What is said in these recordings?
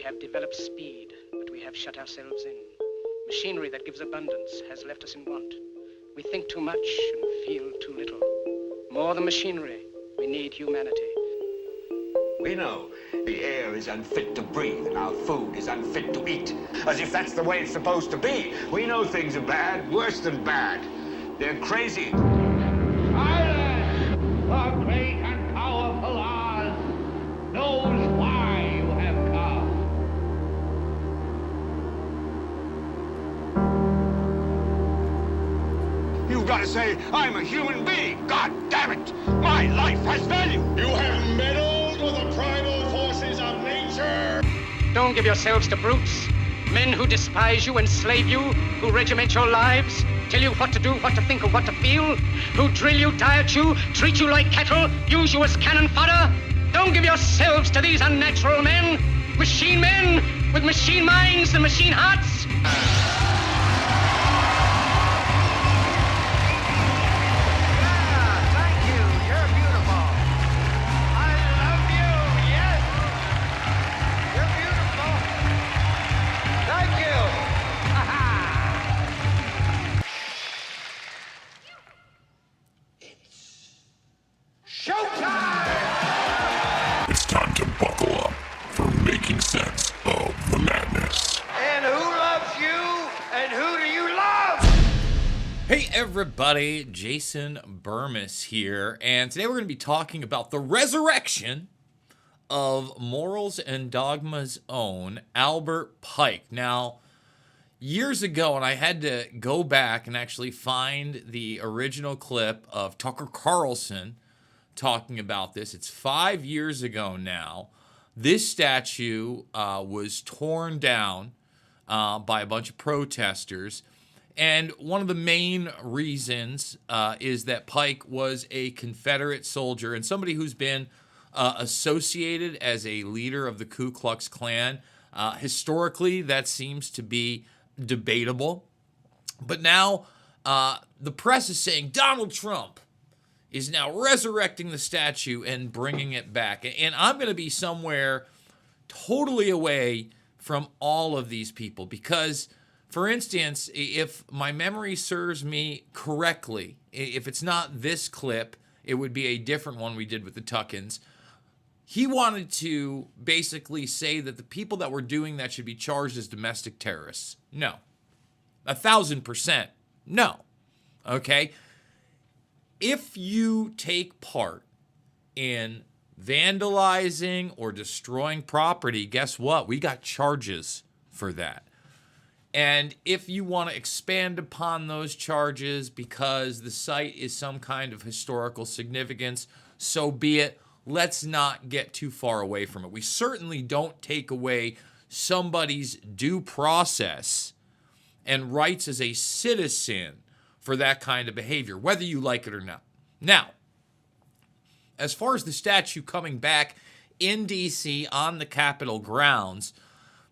We have developed speed, but we have shut ourselves in. Machinery that gives abundance has left us in want. We think too much and feel too little. More than machinery, we need humanity. We know the air is unfit to breathe and our food is unfit to eat. As if that's the way it's supposed to be. We know things are bad, worse than bad. They're crazy. Silence! The great and powerful Oz knows why you have come. You've got to say, I'm a human being. God damn it. My life has value. You have meddled with the primal forces of nature. Don't give yourselves to brutes, men who despise you, enslave you, who regiment your lives, tell you what to do, what to think, or what to feel, who drill you, diet you, treat you like cattle, use you as cannon fodder. Don't give yourselves to these unnatural men with machine minds and machine hearts. It's time to buckle up for making sense of the madness. And who loves you? And who do you love? Hey everybody, Jason Bermas here, and today we're going to be talking about the resurrection of Morals and Dogma's own Albert Pike. Now, years ago, and I had to go back and actually find the original clip of Tucker Carlson talking about this. It's 5 years ago now. This statue was torn down by a bunch of protesters. And one of the main reasons is that Pike was a Confederate soldier and somebody who's been associated as a leader of the Ku Klux Klan. Historically, that seems to be debatable. But now the press is saying Donald Trump is now resurrecting the statue and bringing it back. And I'm going to be somewhere totally away from all of these people because, for instance, if my memory serves me correctly, if it's not this clip, it would be a different one we did with the Tuckins. He wanted to basically say that the people that were doing that should be charged as domestic terrorists. No. 1,000% no. Okay? If you take part in vandalizing or destroying property, guess what? We got charges for that. And if you want to expand upon those charges because the site is some kind of historical significance, so be it. Let's not get too far away from it. We certainly don't take away somebody's due process and rights as a citizen for that kind of behavior, whether you like it or not. Now, as far as the statue coming back in D.C. on the Capitol grounds,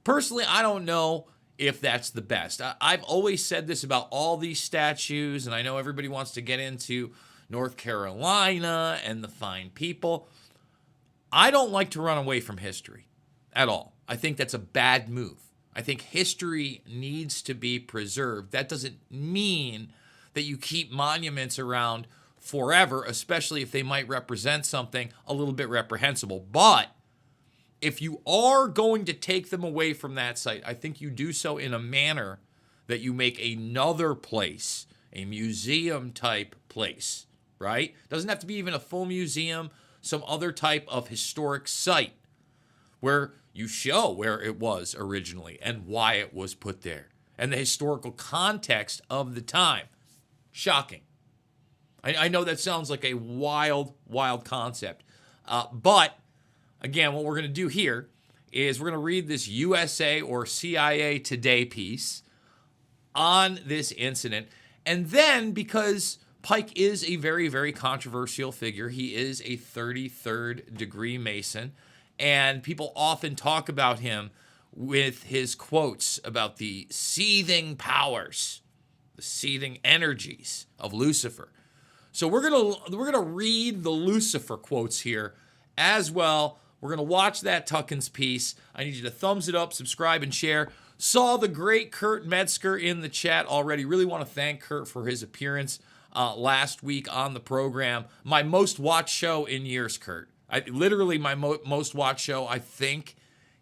personally, I don't know if that's the best. I've always said this about all these statues, and I know everybody wants to get into North Carolina and the fine people. I don't like to run away from history at all. I think that's a bad move. I think history needs to be preserved. That doesn't mean that you keep monuments around forever, especially if they might represent something a little bit reprehensible. But if you are going to take them away from that site, I think you do so in a manner that you make another place, a museum type place, right? Doesn't have to be even a full museum, some other type of historic site where you show where it was originally and why it was put there and the historical context of the time. Shocking. I know that sounds like a wild, wild concept. But, again, what we're going to do here is we're going to read this USA or CIA Today piece on this incident. And then, because Pike is a very, very controversial figure, he is a 33rd degree Mason, and people often talk about him with his quotes about the seething powers, the seething energies of Lucifer. So we're gonna read the Lucifer quotes here as well. We're going to watch that Tuckins piece. I need you to thumbs it up, subscribe, and share. Saw the great Kurt Metzger in the chat already. Really want to thank Kurt for his appearance last week on the program. My most watched show in years, Kurt. Literally my most watched show, I think,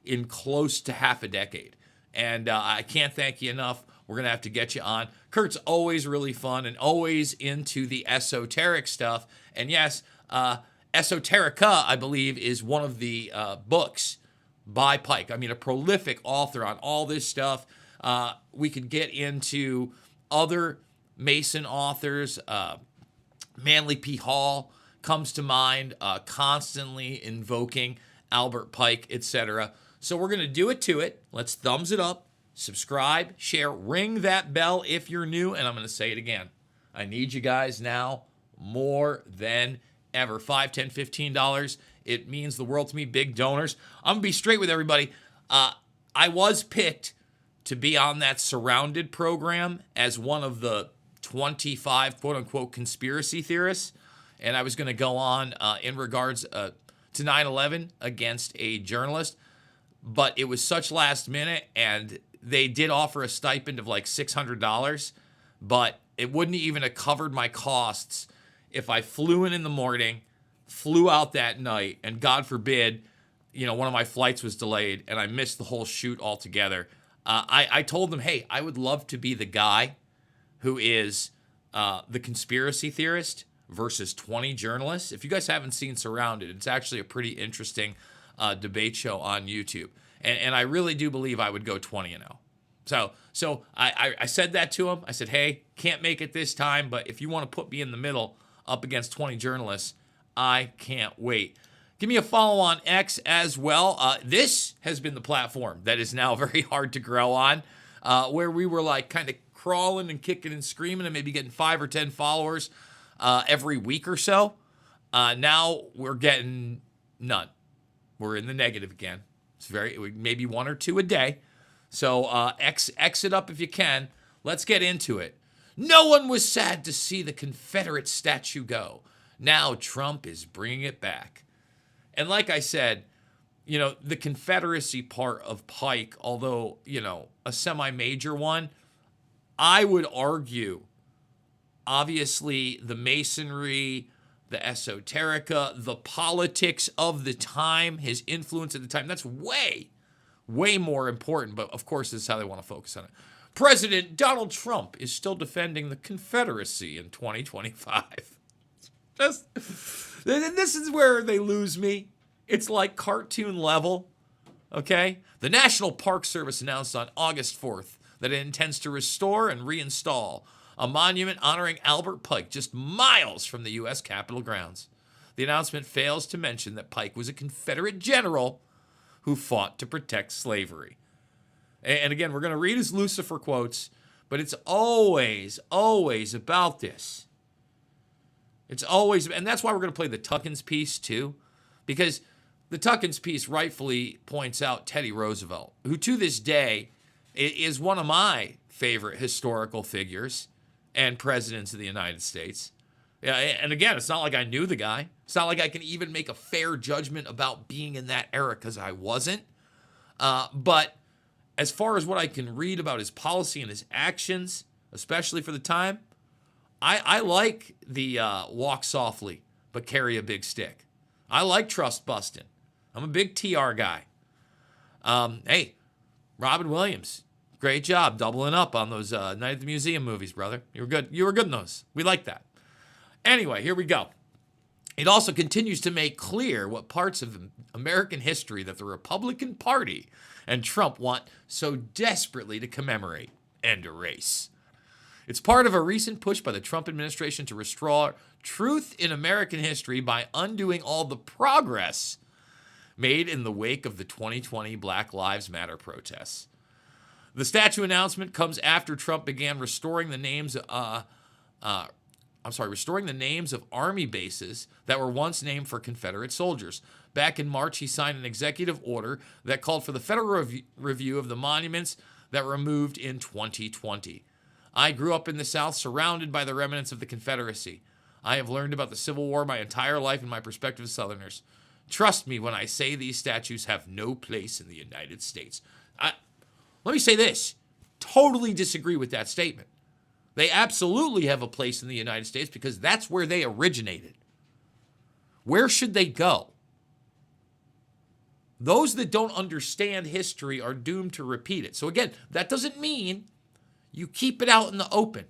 in close to half a decade. And I can't thank you enough. We're going to have to get you on. Kurt's always really fun and always into the esoteric stuff. And yes, Esoterica, I believe, is one of the books by Pike. I mean, a prolific author on all this stuff. We could get into other Mason authors. Manly P. Hall comes to mind, constantly invoking Albert Pike, etc. So we're going to do it to it. Let's thumbs it up, subscribe, share, ring that bell if you're new, and I'm going to say it again. I need you guys now more than ever. $5, $10, $15. It means the world to me. Big donors. I'm going to be straight with everybody. I was picked to be on that Surrounded program as one of the 25 quote-unquote conspiracy theorists. And I was going to go on in regards to 9/11 against a journalist. But it was such last minute, and they did offer a stipend of like $600. But it wouldn't even have covered my costs if I flew in the morning, flew out that night, and God forbid, one of my flights was delayed and I missed the whole shoot altogether. I told them, hey, I would love to be the guy who is the conspiracy theorist versus 20 journalists. If you guys haven't seen Surrounded, it's actually a pretty interesting debate show on YouTube. And I really do believe I would go 20-0. So I said that to him. I said, hey, can't make it this time, but if you want to put me in the middle up against 20 journalists, I can't wait. Give me a follow on X as well. This has been the platform that is now very hard to grow on, where we were like kind of crawling and kicking and screaming and maybe getting 5 or 10 followers every week or so. Now we're getting none. We're in the negative again. It's maybe 1 or 2 a day. So exit up if you can. Let's get into it. No one was sad to see the Confederate statue go. Now Trump is bringing it back. And like I said, the Confederacy part of Pike, although, a semi-major one, I would argue, obviously, the Masonry, the esoterica, the politics of the time, his influence at the time, that's way, way more important. But, of course, this is how they want to focus on it. President Donald Trump is still defending the Confederacy in 2025. This is where they lose me. It's like cartoon level, okay? The National Park Service announced on August 4th that it intends to restore and reinstall a monument honoring Albert Pike just miles from the U.S. Capitol grounds. The announcement fails to mention that Pike was a Confederate general who fought to protect slavery. And again, we're going to read his Lucifer quotes, but it's always, always about this. It's always, and that's why we're going to play the Tuckins piece too, because the Tuckins piece rightfully points out Teddy Roosevelt, who to this day is one of my favorite historical figures and presidents of the United States. Yeah, and again, it's not like I knew the guy. It's not like I can even make a fair judgment about being in that era because I wasn't. But as far as what I can read about his policy and his actions, especially for the time, I like the walk softly but carry a big stick. I like trust busting. I'm a big TR guy. Hey, Robin Williams, great job doubling up on those Night at the Museum movies, brother. You were good. You were good in those. We like that. Anyway, here we go. It also continues to make clear what parts of American history that the Republican Party and Trump want so desperately to commemorate and erase. It's part of a recent push by the Trump administration to restore truth in American history by undoing all the progress made in the wake of the 2020 Black Lives Matter protests. The statue announcement comes after Trump began restoring the names of Army bases that were once named for Confederate soldiers. Back in March, he signed an executive order that called for the federal review of the monuments that were removed in 2020. I grew up in the South, surrounded by the remnants of the Confederacy. I have learned about the Civil War my entire life and my perspective as Southerners. Trust me when I say these statues have no place in the United States. Let me say this. Totally disagree with that statement. They absolutely have a place in the United States because that's where they originated. Where should they go? Those that don't understand history are doomed to repeat it. So again, that doesn't mean you keep it out in the open,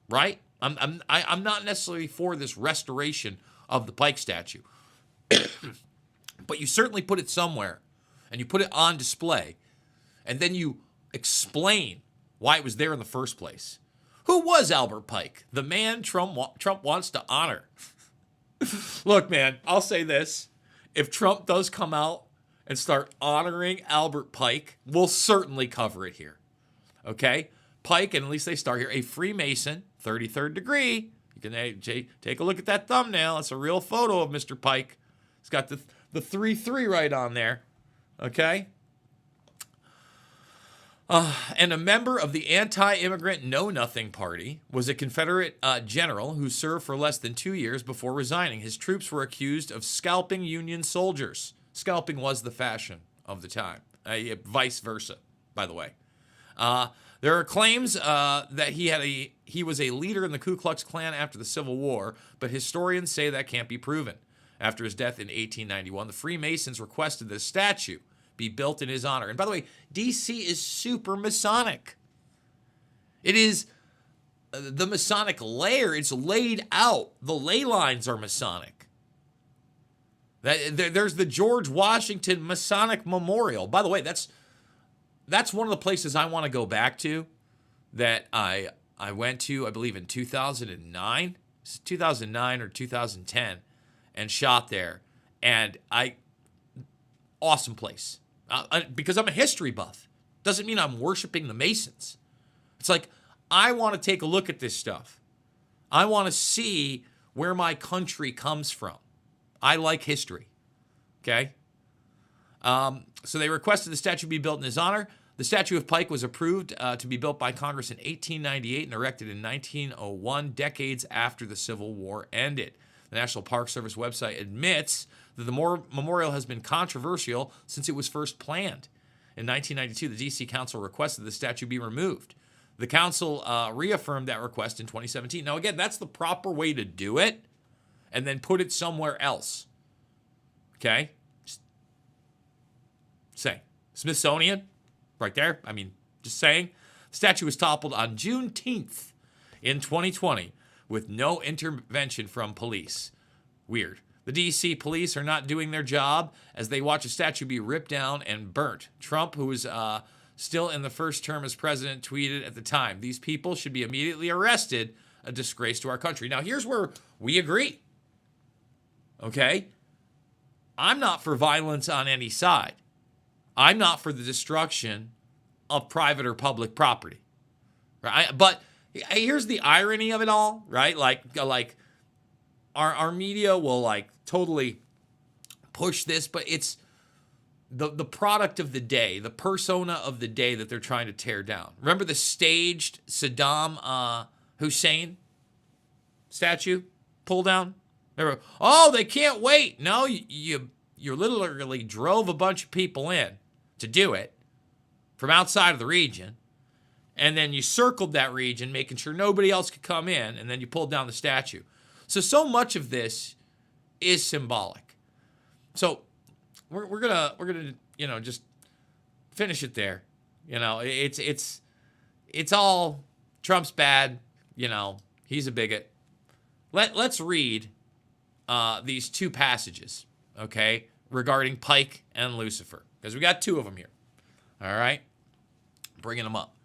right? I'm not necessarily for this restoration of the Pike statue. But you certainly put it somewhere, and you put it on display, and then you explain why it was there in the first place. Who was Albert Pike? The man Trump wants to honor. Look, man, I'll say this. If Trump does come out and start honoring Albert Pike, we'll certainly cover it here. Okay? Pike, and at least they start here, a Freemason, 33rd degree. You can take a look at that thumbnail. It's a real photo of Mr. Pike. It's got the 3-3 right on there. Okay? And a member of the anti-immigrant Know-Nothing Party, was a Confederate general who served for less than 2 years before resigning. His troops were accused of scalping Union soldiers. Scalping was the fashion of the time. Vice versa, by the way. There are claims that he was a leader in the Ku Klux Klan after the Civil War, but historians say that can't be proven. After his death in 1891, the Freemasons requested that a statue be built in his honor. And by the way, D.C. is super Masonic. It is the Masonic layer. It's laid out. The ley lines are Masonic. There's the George Washington Masonic Memorial. By the way, that's one of the places I want to go back to that I went to, I believe, in 2009. 2009 or 2010, and shot there. And awesome place. Because I'm a history buff. Doesn't mean I'm worshiping the Masons. It's like, I want to take a look at this stuff. I want to see where my country comes from. I like history. Okay? So they requested the statue be built in his honor. The statue of Pike was approved to be built by Congress in 1898 and erected in 1901, decades after the Civil War ended. The National Park Service website admits that the memorial has been controversial since it was first planned. In 1992, the D.C. Council requested the statue be removed. The council reaffirmed that request in 2017. Now, again, that's the proper way to do it, and then put it somewhere else. Okay? Just saying. Smithsonian, right there. I mean, just saying. The statue was toppled on Juneteenth in 2020 with no intervention from police. Weird. The D.C. police are not doing their job as they watch a statue be ripped down and burnt. Trump, who was still in the first term as president, tweeted at the time, "These people should be immediately arrested, a disgrace to our country." Now, here's where we agree. Okay? I'm not for violence on any side. I'm not for the destruction of private or public property. Right? But here's the irony of it all, right? Like our media will like totally push this, but it's the product of the day, the persona of the day that they're trying to tear down. Remember the staged Saddam Hussein statue pull down? Remember, oh, they can't wait. No, you literally drove a bunch of people in to do it from outside of the region, and then you circled that region, making sure nobody else could come in, and then you pulled down the statue. So much of this is symbolic. So we're gonna just finish it there. It's all Trump's bad. He's a bigot. Let's read these two passages, okay, regarding Pike and Lucifer, because we got two of them here. All right, bringing them up.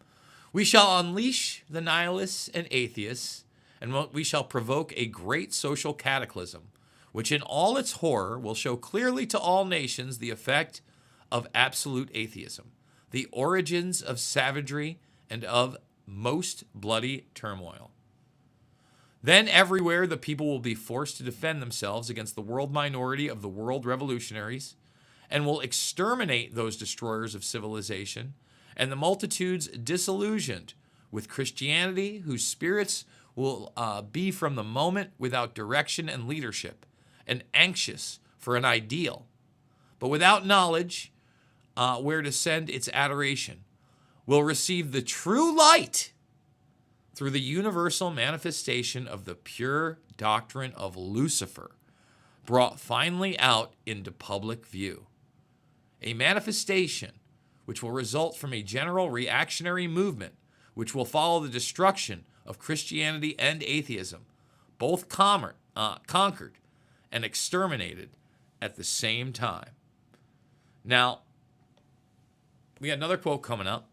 "We shall unleash the nihilists and atheists, and we shall provoke a great social cataclysm, which in all its horror will show clearly to all nations the effect of absolute atheism, the origins of savagery and of most bloody turmoil. Then everywhere the people will be forced to defend themselves against the world minority of the world revolutionaries, and will exterminate those destroyers of civilization, and the multitudes disillusioned with Christianity, whose spirits will be from the moment without direction and leadership, and anxious for an ideal but without knowledge where to send its adoration, will receive the true light through the universal manifestation of the pure doctrine of Lucifer, brought finally out into public view. A manifestation which will result from a general reactionary movement which will follow the destruction of Christianity and atheism, both conquered and exterminated at the same time. Now, we got another quote coming up,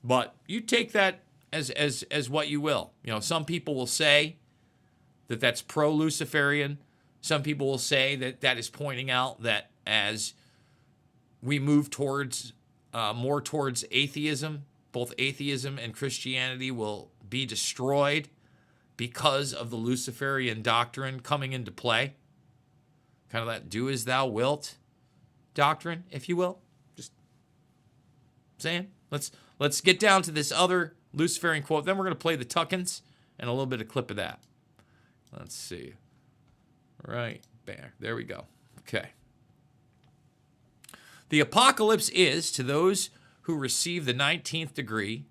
but you take that as what you will. You know, some people will say that that's pro-Luciferian. Some people will say that that is pointing out that as we move towards more towards atheism, both atheism and Christianity will be destroyed because of the Luciferian doctrine coming into play. Kind of that do as thou wilt doctrine, if you will. Just saying. Let's get down to this other Luciferian quote. Then we're going to play the Tuckins and a little bit of clip of that. Let's see. Right there. There we go. Okay. The apocalypse is, to those who receive the 19th degree,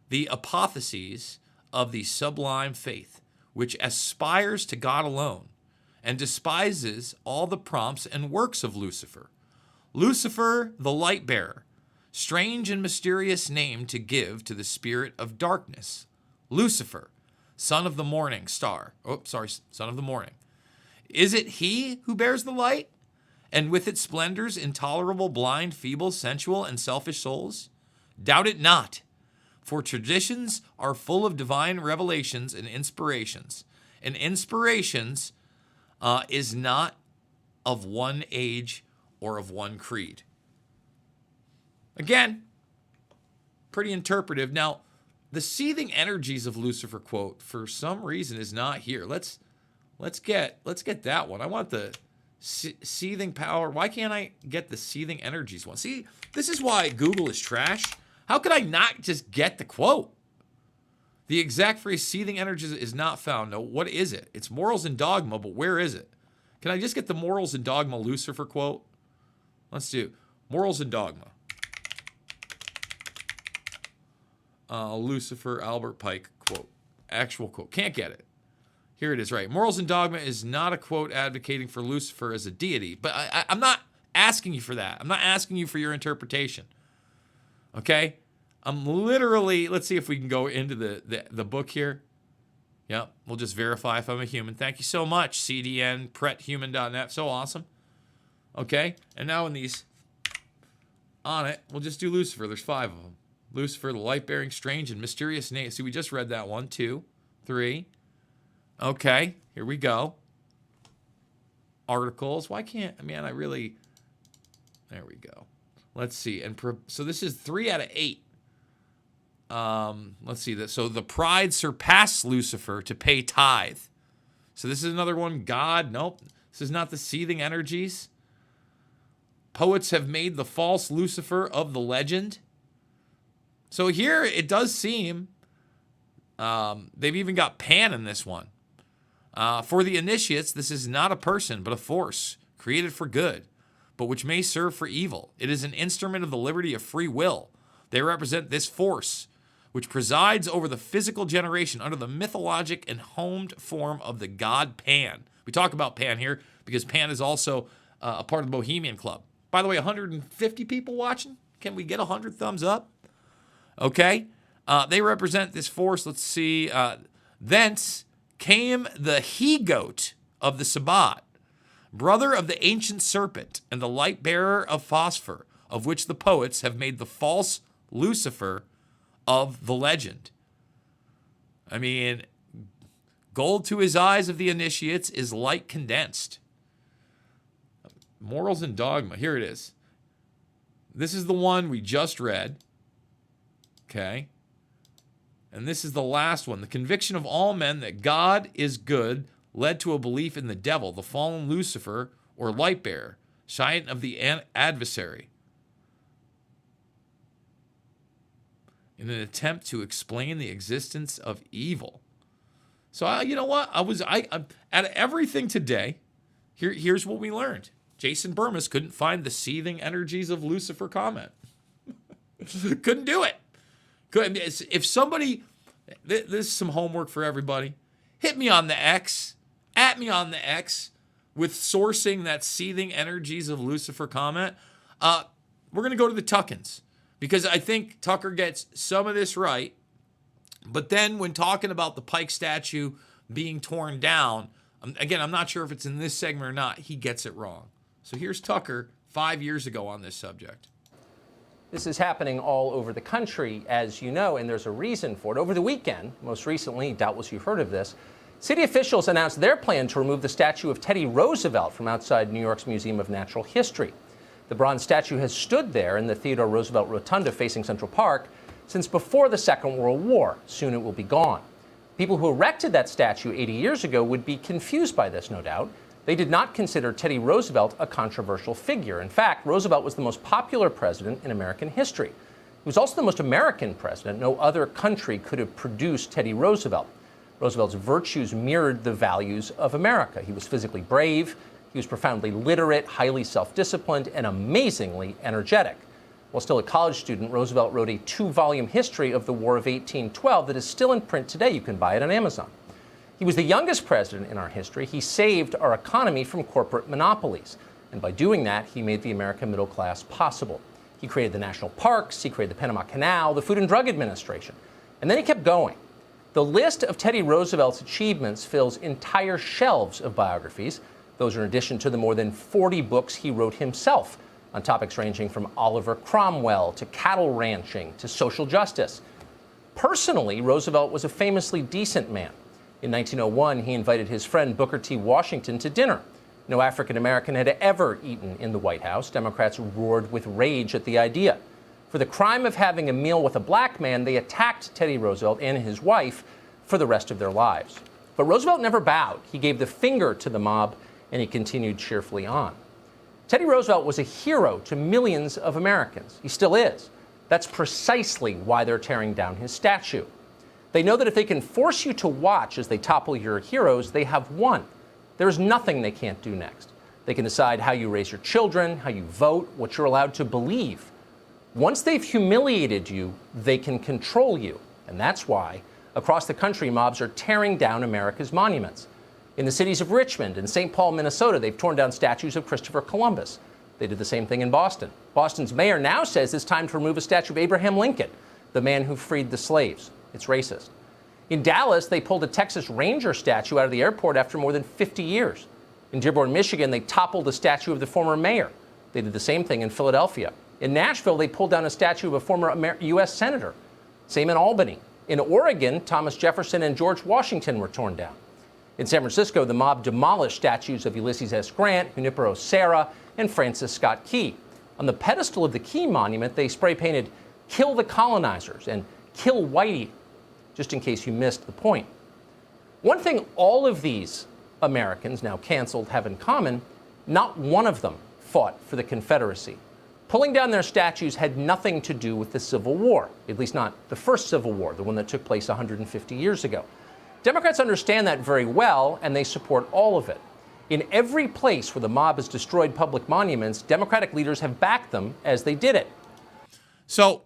the apotheosis of the sublime faith, which aspires to God alone and despises all the prompts and works of Lucifer. Lucifer, the light bearer, strange and mysterious name to give to the spirit of darkness. Lucifer, son of the morning star. Son of the morning. Is it he who bears the light? And with its splendors, intolerable, blind, feeble, sensual, and selfish souls? Doubt it not, for traditions are full of divine revelations and inspirations. And inspirations is not of one age or of one creed. Again, pretty interpretive. Now, the seething energies of Lucifer quote, for some reason, is not here. Let's get that one. I want the seething power. Why can't I get the seething energies one? See, this is why Google is trash. How could I not just get the quote? The exact phrase seething energies is not found. No, what is it? It's morals and dogma, but where is it? Can I just get the morals and dogma Lucifer quote? Let's do morals and dogma. Lucifer, Albert Pike quote. Actual quote. Can't get it. Here it is, right. Morals and dogma is not a quote advocating for Lucifer as a deity. But I'm not asking you for that. I'm not asking you for your interpretation. Okay? I'm literally, let's see if we can go into the book here. Yep, we'll just verify if I'm a human. Thank you so much, CDN, prethuman.net. So awesome. Okay? And now in these, on it, we'll just do Lucifer. There's 5 of them. Lucifer, the light-bearing, strange, and mysterious name. See, we just read that 1, 2, 3. Okay, here we go. Articles. Why can't, man, there we go. Let's see. And so this is 3 out of 8. Let's see. So the pride surpassed Lucifer to pay tithe. So this is another one. God, nope. This is not the seething energies. Poets have made the false Lucifer of the legend. So here it does seem they've even got Pan in this one. For the initiates, this is not a person, but a force created for good, but which may serve for evil. It is an instrument of the liberty of free will. They represent this force, which presides over the physical generation under the mythologic and homed form of the god Pan. We talk about Pan here because Pan is also a part of the Bohemian Club. By the way, 150 people watching. Can we get 100 thumbs up? Okay. They represent this force. Let's see. Thence came the he-goat of the Sabbat, brother of the ancient serpent and the light-bearer of phosphor, of which the poets have made the false Lucifer of the legend. I mean, gold to his eyes of the initiates is light condensed. Morals and dogma. Here it is. This is the one we just read. Okay. And this is the last one. The conviction of all men that God is good led to a belief in the devil, the fallen Lucifer, or light bearer, giant of the adversary, in an attempt to explain the existence of evil. So you know what? I out of everything today, here's what we learned. Jason Bermas couldn't find the seething energies of Lucifer comment. Couldn't do it. If somebody, this is some homework for everybody. Hit me on the X, at me on the X with sourcing that seething energies of Lucifer comment. We're going to go to the Tuckins because I think Tucker gets some of this right. But then when talking about the Pike statue being torn down, again, I'm not sure if it's in this segment or not, he gets it wrong. So here's Tucker 5 years ago on this subject. This is happening all over the country, as you know, and there's a reason for it. Over the weekend, most recently, doubtless you've heard of this, city officials announced their plan to remove the statue of Teddy Roosevelt from outside New York's Museum of Natural History. The bronze statue has stood there in the Theodore Roosevelt Rotunda facing Central Park since before the Second World War. Soon it will be gone. People who erected that statue 80 years ago would be confused by this, no doubt. They did not consider Teddy Roosevelt a controversial figure. In fact, Roosevelt was the most popular president in American history. He was also the most American president. No other country could have produced Teddy Roosevelt. Roosevelt's virtues mirrored the values of America. He was physically brave, he was profoundly literate, highly self-disciplined, and amazingly energetic. While still a college student, Roosevelt wrote a 2-volume history of the War of 1812 that is still in print today. You can buy it on Amazon. He was the youngest president in our history. He saved our economy from corporate monopolies. And by doing that, he made the American middle class possible. He created the national parks, he created the Panama Canal, the Food and Drug Administration. And then he kept going. The list of Teddy Roosevelt's achievements fills entire shelves of biographies. Those are in addition to the more than 40 books he wrote himself on topics ranging from Oliver Cromwell to cattle ranching to social justice. Personally, Roosevelt was a famously decent man. In 1901, he invited his friend Booker T. Washington to dinner. No African American had ever eaten in the White House. Democrats roared with rage at the idea. For the crime of having a meal with a black man, they attacked Teddy Roosevelt and his wife for the rest of their lives. But Roosevelt never bowed. He gave the finger to the mob, and he continued cheerfully on. Teddy Roosevelt was a hero to millions of Americans. He still is. That's precisely why they're tearing down his statue. They know that if they can force you to watch as they topple your heroes, they have won. There is nothing they can't do next. They can decide how you raise your children, how you vote, what you're allowed to believe. Once they've humiliated you, they can control you. And that's why, across the country, mobs are tearing down America's monuments. In the cities of Richmond and St. Paul, Minnesota, they've torn down statues of Christopher Columbus. They did the same thing in Boston. Boston's mayor now says it's time to remove a statue of Abraham Lincoln, the man who freed the slaves. It's racist. In Dallas, they pulled a Texas Ranger statue out of the airport after more than 50 years. In Dearborn, Michigan, they toppled a statue of the former mayor. They did the same thing in Philadelphia. In Nashville, they pulled down a statue of a former U.S. senator. Same in Albany. In Oregon, Thomas Jefferson and George Washington were torn down. In San Francisco, the mob demolished statues of Ulysses S. Grant, Junipero Serra, and Francis Scott Key. On the pedestal of the Key Monument, they spray-painted "Kill the Colonizers" and "Kill Whitey," just in case you missed the point. One thing all of these Americans, now canceled, have in common: not one of them fought for the Confederacy. Pulling down their statues had nothing to do with the Civil War, at least not the first Civil War, the one that took place 150 years ago. Democrats understand that very well, and they support all of it. In every place where the mob has destroyed public monuments, Democratic leaders have backed them as they did it. So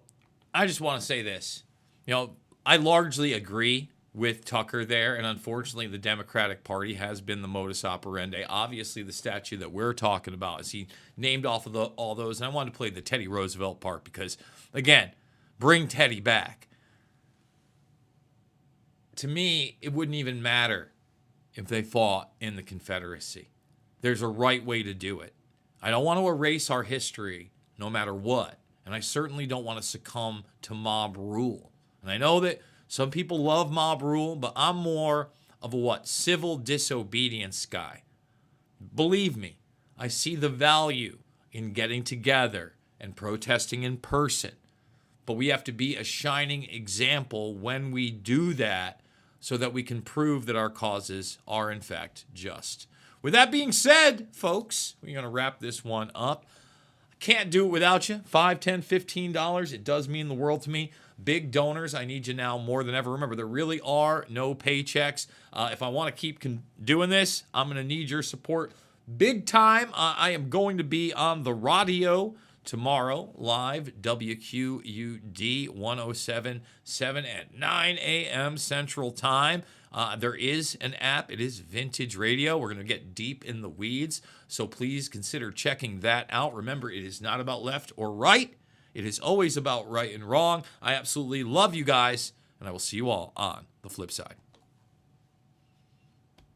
I just want to say this. I largely agree with Tucker there, and unfortunately the Democratic Party has been the modus operandi. Obviously, the statue that we're talking about is he named off of all those, and I wanted to play the Teddy Roosevelt part because, again, bring Teddy back. To me, it wouldn't even matter if they fought in the Confederacy. There's a right way to do it. I don't want to erase our history no matter what, and I certainly don't want to succumb to mob rule. And I know that some people love mob rule, but I'm more of a civil disobedience guy. Believe me, I see the value in getting together and protesting in person. But we have to be a shining example when we do that so that we can prove that our causes are in fact just. With that being said, folks, we're going to wrap this one up. I can't do it without you. $5, $10, $15. It does mean the world to me. Big donors, I need you now more than ever. Remember, there really are no paychecks. If I want to keep doing this, I'm going to need your support big time. I am going to be on the radio tomorrow, live, WQUD 107.7 at 9 a.m. Central Time. There is an app. It is Vintage Radio. We're going to get deep in the weeds, so please consider checking that out. Remember, it is not about left or right. It is always about right and wrong. I absolutely love you guys, and I will see you all on the flip side.